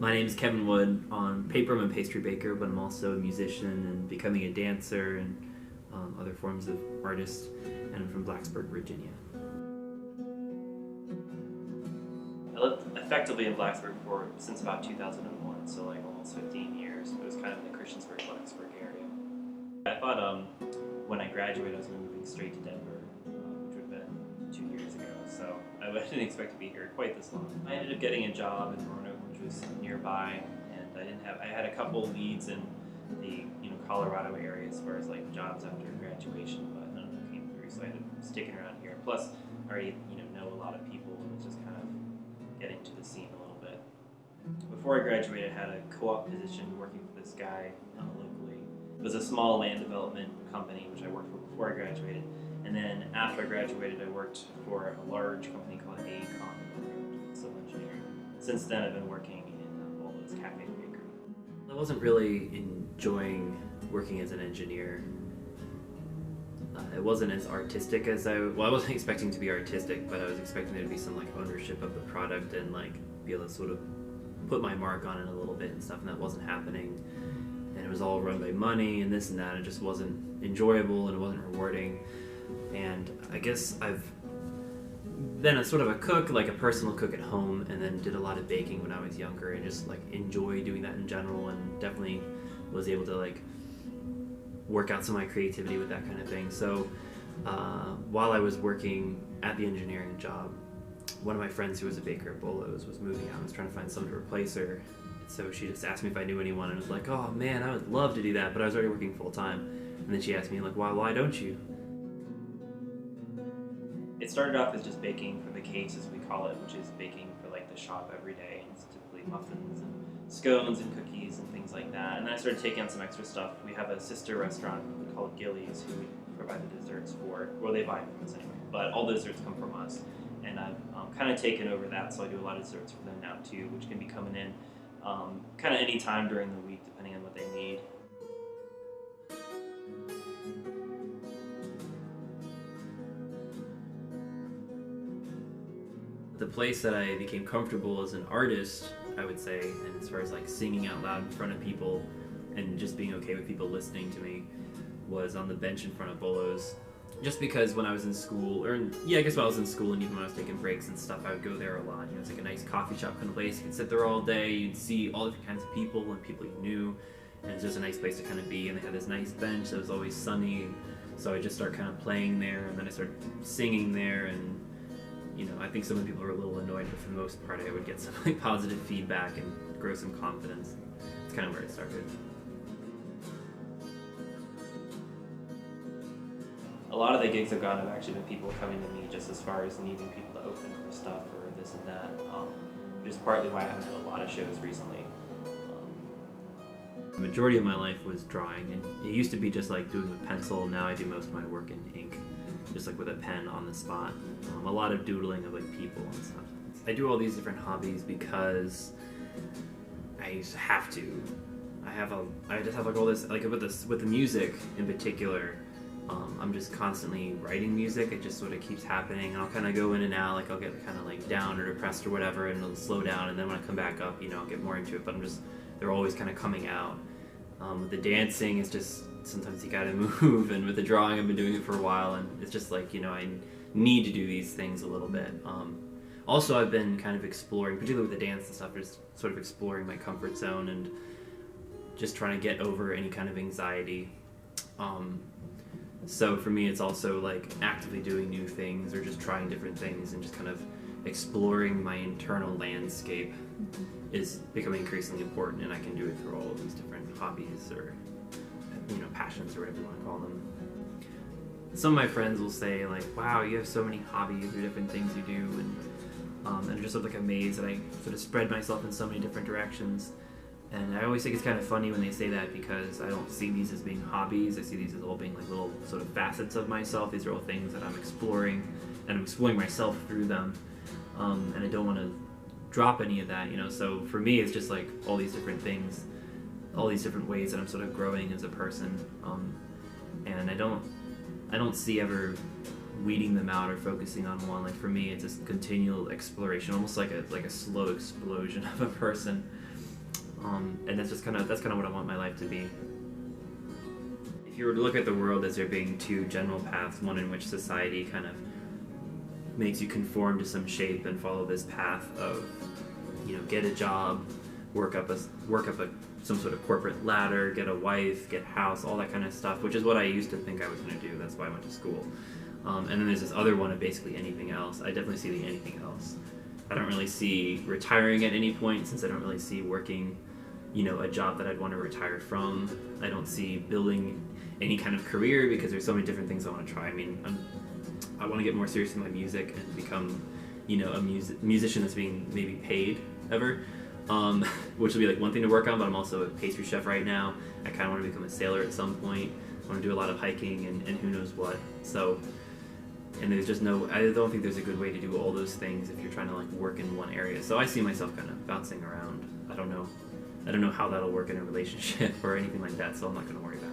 My name is Kevin Wood. On paper, I'm a pastry baker, but I'm also a musician and becoming a dancer and other forms of artist. And I'm from Blacksburg, Virginia. I lived effectively in Blacksburg since about 2001, so like almost 15 years. It was kind of in the Christiansburg, Blacksburg area. I thought when I graduated I was going to be moving straight to Denver, which would have been 2 years ago, so I didn't expect to be here quite this long. I ended up getting a job in Roanoke, which was nearby, and I had a couple leads in the Colorado area as far as like jobs after graduation, but none of them came through, so I ended up sticking around here. Plus, I already know a lot of people, and was just kind of getting to the scene a little bit. Before I graduated, I had a co-op position working for this guy locally. It was a small land development company which I worked for before I graduated, and then after I graduated, I worked for a large company called civil engineering. Since then, I've been working in Bolo's Cafe and Bakery. I wasn't really enjoying working as an engineer. It wasn't as artistic as I wasn't expecting to be artistic, but I was expecting there to be some like ownership of the product and like be able to sort of put my mark on it a little bit and stuff, and that wasn't happening. And it was all run by money and this and that. It just wasn't enjoyable and it wasn't rewarding. And I guess I've been a sort of a cook, like a personal cook at home, and then did a lot of baking when I was younger and just like enjoy doing that in general, and definitely was able to like work out some of my creativity with that kind of thing. So while I was working at the engineering job, one of my friends who was a baker at Bolo's was moving out and was trying to find someone to replace her. So she just asked me if I knew anyone, and I was like, oh man, I would love to do that, but I was already working full time. And then she asked me like, why don't you? It started off as just baking for the case, as we call it, which is baking for like the shop every day. And it's typically muffins and scones and cookies and things like that. And then I started taking on some extra stuff. We have a sister restaurant we call it Gillies, who we provide the desserts for, or they buy them from us anyway. But all the desserts come from us, and I've kind of taken over that, so I do a lot of desserts for them now too, which can be coming in kind of any time during the week, depending on what they need. The place that I became comfortable as an artist, I would say, and as far as like singing out loud in front of people and just being okay with people listening to me, was on the bench in front of Bolo's. Just because when I was in school, I guess when I was in school and even when I was taking breaks and stuff, I would go there a lot. It's like a nice coffee shop kind of place. You could sit there all day, you'd see all different kinds of people and people you knew, and it's just a nice place to kind of be. And they had this nice bench that was always sunny, so I just started kind of playing there, and then I started singing there, and I think some of the people were a little annoyed, but for the most part I would get some like positive feedback and grow some confidence. It's kind of where it started. A lot of the gigs I've gone have actually been people coming to me just as far as needing people to open for stuff or this and that, which is partly why I haven't had a lot of shows recently. The majority of my life was drawing, and it used to be just like doing with pencil. Now I do most of my work in ink, just like with a pen on the spot. A lot of doodling of like people and stuff. I do all these different hobbies because I have to. I just have like all this, like with the music in particular. I'm just constantly writing music. It just sort of keeps happening, and I'll kind of go in and out. Like I'll get kind of like down or depressed or whatever, and it'll slow down, and then when I come back up, I'll get more into it. But they're always kind of coming out. With the dancing, it's just sometimes you gotta move, and with the drawing, I've been doing it for a while, and it's just like I need to do these things a little bit. Also, I've been kind of exploring, particularly with the dance and stuff, just sort of exploring my comfort zone and just trying to get over any kind of anxiety. So for me, it's also like actively doing new things or just trying different things and just kind of exploring my internal landscape is becoming increasingly important, and I can do it through all of these different hobbies or passions or whatever you want to call them. Some of my friends will say like, wow, you have so many hobbies or different things you do, and I'm just sort of like amazed that I sort of spread myself in so many different directions. And I always think it's kind of funny when they say that, because I don't see these as being hobbies. I see these as all being like little sort of facets of myself. These are all things that I'm exploring, and I'm exploring myself through them. And I don't want to drop any of that, So for me, it's just like all these different things, all these different ways that I'm sort of growing as a person. And I don't see ever weeding them out or focusing on one. Like for me, it's just continual exploration, almost like a slow explosion of a person. And that's kind of what I want my life to be. If you were to look at the world as there being two general paths, one in which society kind of makes you conform to some shape and follow this path of, get a job, work up some sort of corporate ladder, get a wife, get a house, all that kind of stuff, which is what I used to think I was going to do. That's why I went to school. And then there's this other one of basically anything else. I definitely see the anything else. I don't really see retiring at any point, since I don't really see working, a job that I'd want to retire from. I don't see building any kind of career, because there's so many different things I want to try. I mean, I want to get more serious in my music and become, a musician that's being maybe paid ever, which will be like one thing to work on. But I'm also a pastry chef right now. I kind of want to become a sailor at some point. I want to do a lot of hiking and who knows what. So, and there's just I don't think there's a good way to do all those things if you're trying to like work in one area. So I see myself kind of bouncing around. I don't know how that'll work in a relationship or anything like that. So I'm not going to worry about it.